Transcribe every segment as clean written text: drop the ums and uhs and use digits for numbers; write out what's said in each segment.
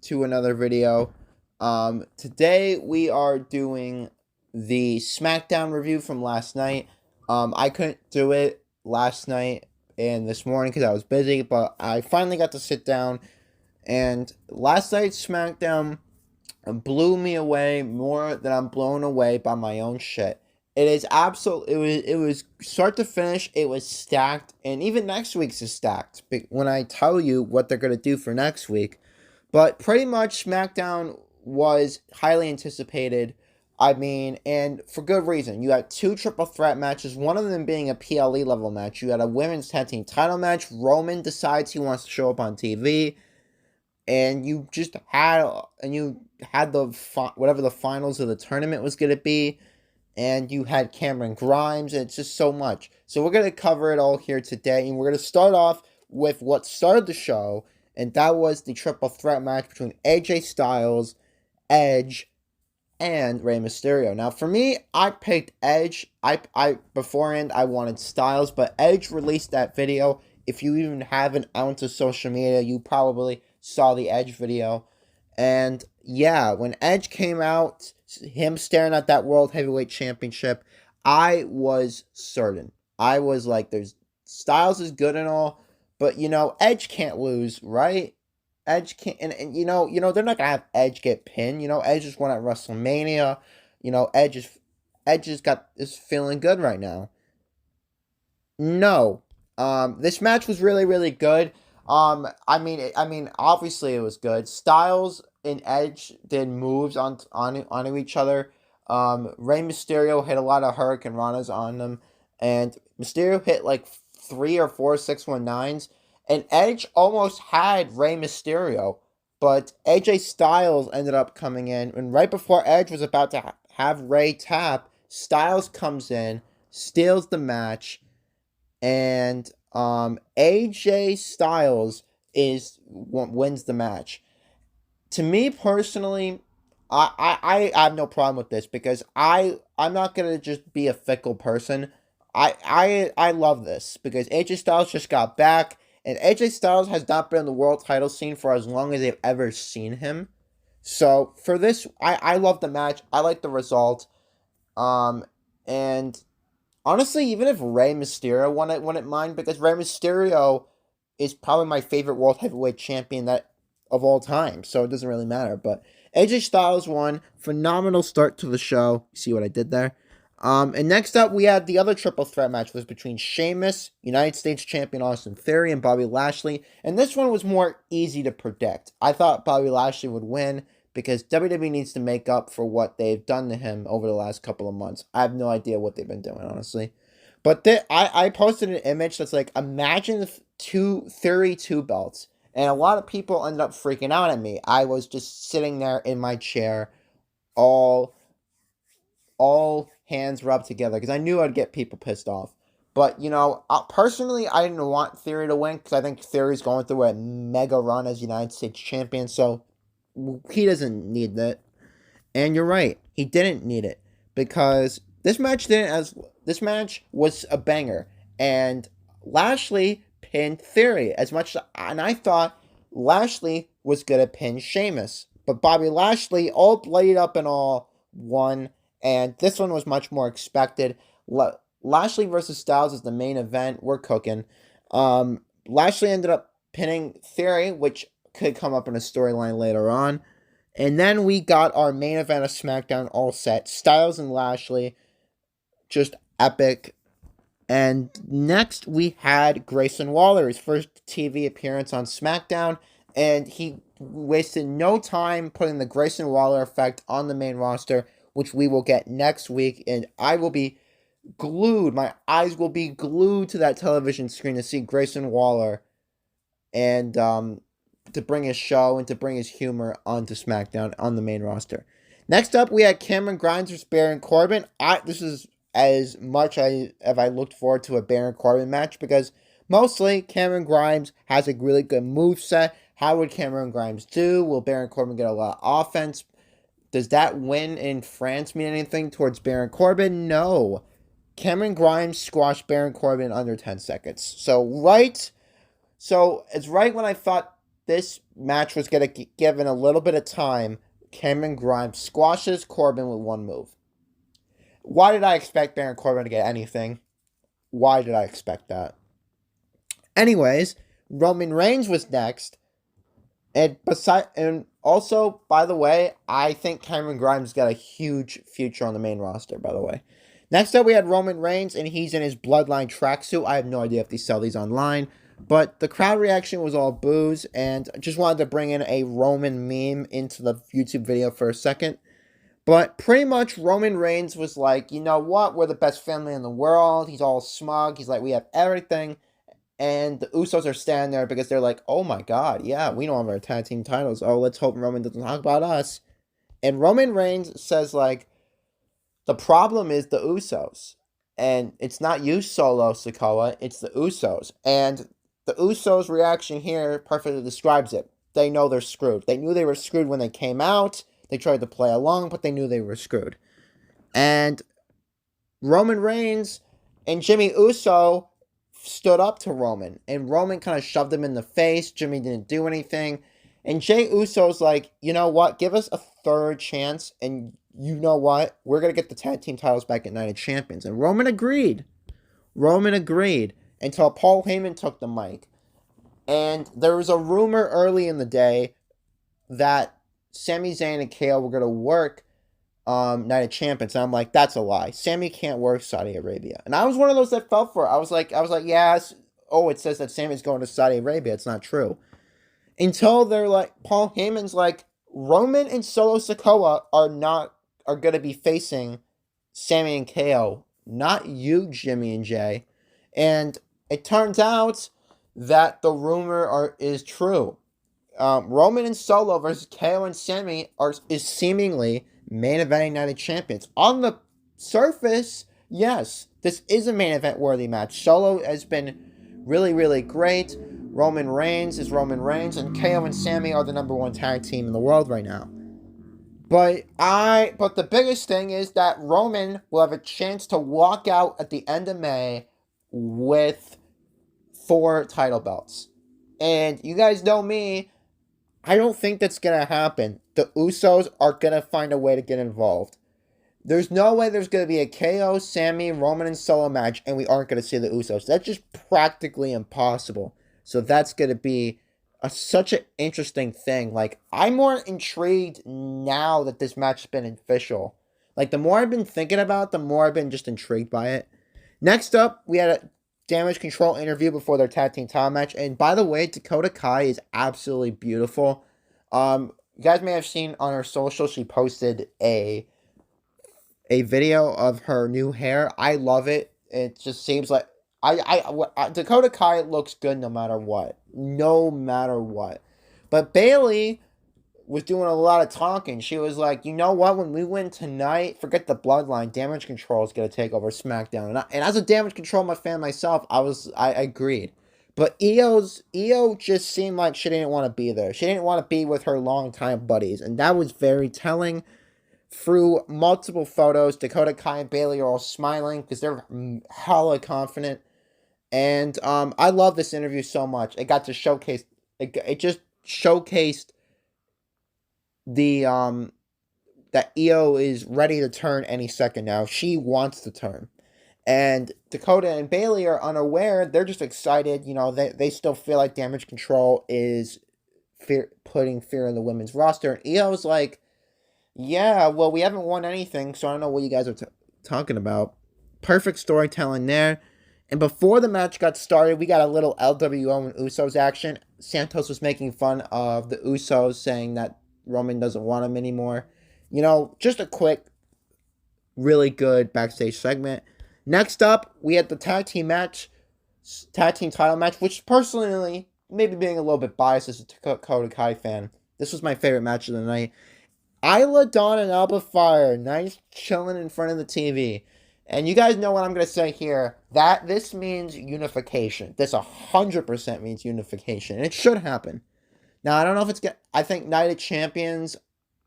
to another video. Today we are doing the Smackdown review from last night. I couldn't do it last night and this morning because I was busy, but I finally got to sit down. And last night's Smackdown blew me away more than I'm blown away by my own shit. It is absolute. It was start to finish. It was stacked, and even next week's is stacked. When I tell you what they're gonna do for next week, but pretty much SmackDown was highly anticipated. I mean, and for good reason. You had two triple threat matches, one of them being a PLE level match. You had a women's tag team title match. Roman decides he wants to show up on TV, and you had the whatever the finals of the tournament was gonna be, and you had Cameron Grimes, and it's just so much. So we're going to cover it all here today, and we're going to start off with what started the show, and that was the triple threat match between AJ Styles, Edge, and Rey Mysterio. Now, for me, I picked Edge. I beforehand, I wanted Styles, but Edge released that video. If you even have an ounce of social media, you probably saw the Edge video. And yeah, when Edge came out, him staring at that World Heavyweight Championship, I was certain. I was like, there's Styles is good and all, but Edge can't lose, right? Edge can't, and they're not gonna have Edge get pinned. Edge just won at WrestleMania. Edge is feeling good right now. No, this match was really, really good. I mean, obviously it was good. Styles and Edge did moves onto each other. Rey Mysterio hit a lot of Hurricane Ranas on them, and Mysterio hit like 3 or 4 619s, and Edge almost had Rey Mysterio, but AJ Styles ended up coming in, and right before Edge was about to have Rey tap, Styles comes in, steals the match, and AJ Styles wins the match. To me personally, I have no problem with this because I'm not gonna just be a fickle person. I love this because AJ Styles just got back, and AJ Styles has not been in the world title scene for as long as they've ever seen him. So for this, I love the match. I like the result. And honestly, even if Rey Mysterio wouldn't mind, because Rey Mysterio is probably my favorite World Heavyweight Champion of all time, so it doesn't really matter. But AJ Styles won. Phenomenal start to the show. See what I did there? And next up, we had the other triple threat match was between Sheamus, United States Champion Austin Theory, and Bobby Lashley. And this one was more easy to predict. I thought Bobby Lashley would win because WWE needs to make up for what they've done to him over the last couple of months. I have no idea what they've been doing, honestly. But I posted an image that's like, imagine Theory 2 belts. And a lot of people ended up freaking out at me. I was just sitting there in my chair, all hands rubbed together, because I knew I'd get people pissed off. But, personally, I didn't want Theory to win, because I think Theory's going through a mega run as United States Champion, so he doesn't need that. And you're right, he didn't need it, because this match was a banger, and Lashley pinned Theory and I thought Lashley was gonna pin Sheamus, but Bobby Lashley, all bloodied up and all, won, and this one was much more expected. Lashley versus Styles is the main event. We're cooking. Lashley ended up pinning Theory, which could come up in a storyline later on. And then we got our main event of SmackDown all set. Styles and Lashley, just epic. And next we had Grayson Waller, his first TV appearance on SmackDown. And he wasted no time putting the Grayson Waller effect on the main roster, which we will get next week. And I will be glued. My eyes will be glued to that television screen to see Grayson Waller and to bring his show and to bring his humor onto SmackDown on the main roster. Next up, we had Cameron Grimes versus Baron Corbin. This is as much as I looked forward to a Baron Corbin match, because mostly Cameron Grimes has a really good moveset. How would Cameron Grimes do? Will Baron Corbin get a lot of offense? Does that win in France mean anything towards Baron Corbin? No. Cameron Grimes squashed Baron Corbin in under 10 seconds. So it's right when I thought this match was going to get given a little bit of time, Cameron Grimes squashes Corbin with one move. Why did I expect Baron Corbin to get anything? Why did I expect that? Anyways, Roman Reigns was next. And also, by the way, I think Cameron Grimes got a huge future on the main roster, by the way. Next up, we had Roman Reigns, and he's in his Bloodline tracksuit. I have no idea if they sell these online. But the crowd reaction was all boos, and I just wanted to bring in a Roman meme into the YouTube video for a second. But pretty much Roman Reigns was like, you know what? We're the best family in the world. He's all smug. He's like, we have everything. And the Usos are standing there because they're like, oh my god, yeah, we don't have our tag team titles. Oh, let's hope Roman doesn't talk about us. And Roman Reigns says, like, the problem is the Usos. And it's not you, Solo Sikoa, it's the Usos. And the Usos' reaction here perfectly describes it. They know they're screwed. They knew they were screwed when they came out. They tried to play along, but they knew they were screwed. And Roman Reigns and Jimmy Uso stood up to Roman, and Roman kind of shoved him in the face. Jimmy didn't do anything. And Jey Uso's like, you know what? Give us a third chance, and you know what? We're going to get the tag team titles back at Night of Champions. And Roman agreed. Roman agreed until Paul Heyman took the mic. And there was a rumor early in the day that Sami Zayn and KO were going to work Night of Champions. And I'm like, that's a lie. Sami can't work Saudi Arabia. And I was one of those that fell for it. I was like, yes. Oh, it says that Sami's going to Saudi Arabia. It's not true. Until they're like, Paul Heyman's like, Roman and Solo Sikoa are going to be facing Sami and KO, not you, Jimmy and Jay. And it turns out that the rumor is true. Roman and Solo versus KO and Sami is seemingly main eventing Night of Champions. On the surface, yes, this is a main event worthy match. Solo has been really, really great. Roman Reigns is Roman Reigns, and KO and Sami are the number one tag team in the world right now. But the biggest thing is that Roman will have a chance to walk out at the end of May with 4 title belts. And you guys know me, I don't think that's going to happen. The Usos are going to find a way to get involved. There's no way there's going to be a KO, Sami, Roman, and Solo match, and we aren't going to see the Usos. That's just practically impossible. So that's going to be such an interesting thing. Like, I'm more intrigued now that this match has been official. Like, the more I've been thinking about it, the more I've been just intrigued by it. Next up, we had a Damage Control interview before their tag team title match. And by the way, Dakota Kai is absolutely beautiful. You guys may have seen on her social, she posted a video of her new hair. I love it. It just seems like Dakota Kai looks good no matter what. No matter what. But Bayley was doing a lot of talking. She was like, you know what? When we win tonight, forget the bloodline. Damage Control is going to take over SmackDown. And as a Damage Control fan myself, I agreed. But Io just seemed like she didn't want to be there. She didn't want to be with her longtime buddies. And that was very telling. Through multiple photos, Dakota Kai and Bayley are all smiling because they're hella confident. And I love this interview so much. It got to showcase. It just showcased the that Io is ready to turn any second now. She wants to turn. And Dakota and Bayley are unaware. They're just excited. You know, they still feel like Damage Control is putting fear in the women's roster. And Io's like, yeah, well, we haven't won anything, so I don't know what you guys are talking about. Perfect storytelling there. And before the match got started, we got a little LWO and Usos action. Santos was making fun of the Usos, saying that Roman doesn't want him anymore. You know, just a quick, really good backstage segment. Next up, we had the tag team title match, which personally, maybe being a little bit biased as a Dakota Kai fan, this was my favorite match of the night. Isla Dawn and Alba Fire, nice chilling in front of the TV. And you guys know what I'm going to say here. That this means unification. This 100% means unification. And it should happen. Now, I don't know if it's I think Night of Champions,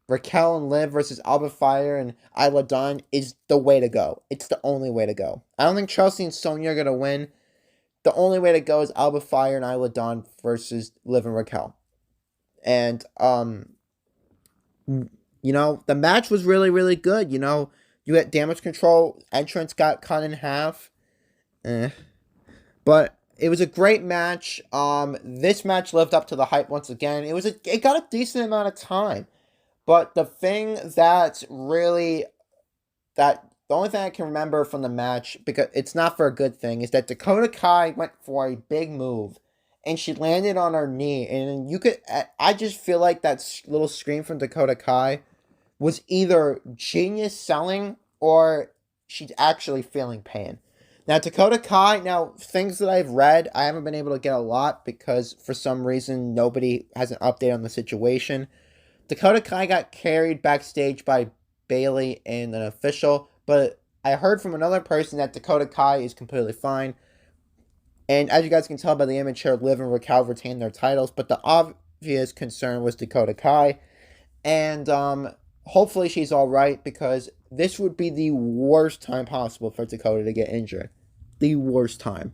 Raquel and Liv versus Alba Fire and Isla Dawn is the way to go. It's the only way to go. I don't think Chelsea and Sonya are going to win. The only way to go is Alba Fire and Isla Dawn versus Liv and Raquel. And the match was really, really good. You had Damage Control entrance got cut in half. But it was a great match. This match lived up to the hype once again. It got a decent amount of time. But the only thing I can remember from the match, because it's not for a good thing, is that Dakota Kai went for a big move, and she landed on her knee, and I just feel like that little scream from Dakota Kai was either genius selling or she's actually feeling pain. Now, Dakota Kai, things that I've read, I haven't been able to get a lot because for some reason nobody has an update on the situation. Dakota Kai got carried backstage by Bailey and an official, but I heard from another person that Dakota Kai is completely fine. And as you guys can tell by the image here, Liv and Raquel retained their titles, but the obvious concern was Dakota Kai. And hopefully she's all right, because this would be the worst time possible for Dakota to get injured. The worst time.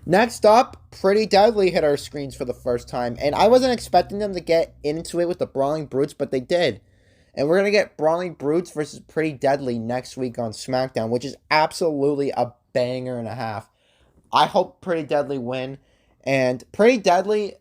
Next up, Pretty Deadly hit our screens for the first time, and I wasn't expecting them to get into it with the Brawling Brutes, but they did. And we're going to get Brawling Brutes versus Pretty Deadly next week on SmackDown, which is absolutely a banger and a half. I hope Pretty Deadly win, and Pretty Deadly,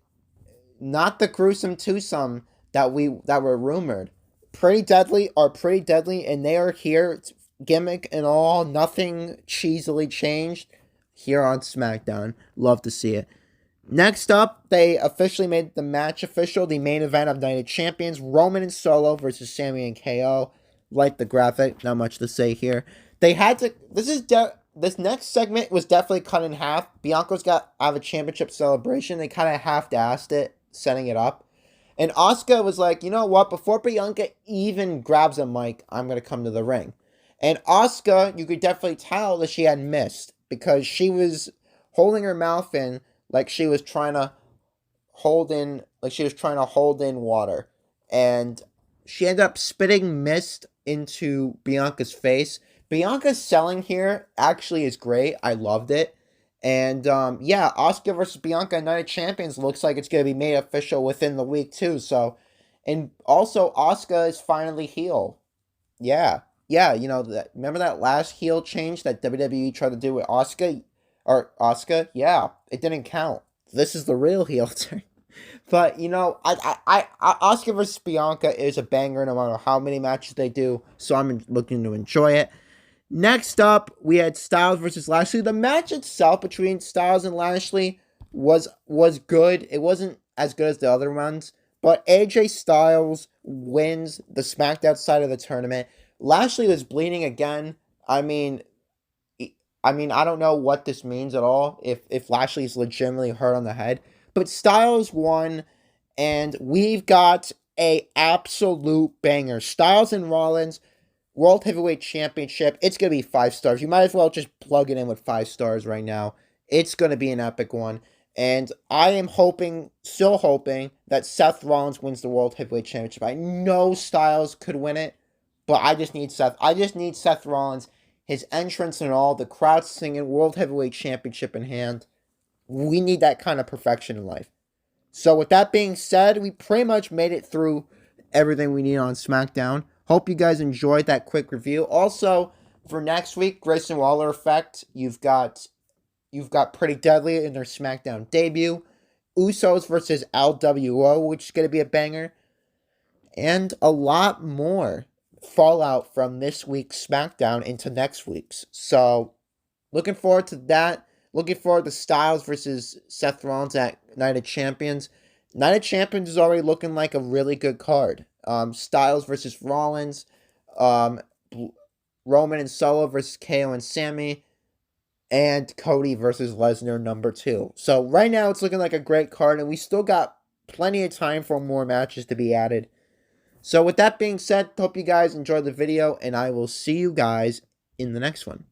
not the gruesome twosome that were rumored. Pretty Deadly are Pretty Deadly, and they are here, gimmick and all, nothing cheesily changed, here on SmackDown. Love to see it. Next up, they officially made the match official, the main event of Night of Champions, Roman and Solo versus Sami and KO. Like the graphic, not much to say here. They had to, this next segment was definitely cut in half. Bianca's got out of a championship celebration. They kind of half-assed it, setting it up. And Asuka was like, you know what? Before Bianca even grabs a mic, I'm going to come to the ring. And Asuka, you could definitely tell that she had missed, because she was holding her mouth in like she was trying to hold in water. And she ended up spitting mist into Bianca's face. Bianca's selling here actually is great. I loved it. And Asuka versus Bianca at Night of Champions looks like it's going to be made official within the week too. So, and also Asuka is finally heel. Yeah, remember that last heel change that WWE tried to do with Asuka? Yeah, it didn't count. This is the real heel turn. But Asuka versus Bianca is a banger no matter how many matches they do. So I'm looking to enjoy it. Next up, we had Styles versus Lashley. The match itself between Styles and Lashley was good. It wasn't as good as the other ones, but AJ Styles wins the SmackDown side of the tournament. Lashley was bleeding again. I mean, I don't know what this means at all, if Lashley's legitimately hurt on the head. But Styles won, and we've got a absolute banger. Styles and Rollins, World Heavyweight Championship. It's going to be 5 stars. You might as well just plug it in with 5 stars right now. It's going to be an epic one. And I am still hoping, that Seth Rollins wins the World Heavyweight Championship. I know Styles could win it, but I just need Seth Rollins, his entrance and all, the crowd singing, World Heavyweight Championship in hand. We need that kind of perfection in life. So with that being said, we pretty much made it through everything we need on SmackDown. Hope you guys enjoyed that quick review. Also, for next week, Grayson Waller effect, you've got Pretty Deadly in their SmackDown debut. Usos versus LWO, which is going to be a banger. And a lot more fallout from this week's SmackDown into next week's. So, looking forward to that. Looking forward to Styles versus Seth Rollins at Night of Champions. Night of Champions is already looking like a really good card. Styles versus Rollins. Roman and Solo versus KO and Sami. And Cody versus Lesnar number 2. So right now it's looking like a great card, and we still got plenty of time for more matches to be added. So with that being said, hope you guys enjoyed the video, and I will see you guys in the next one.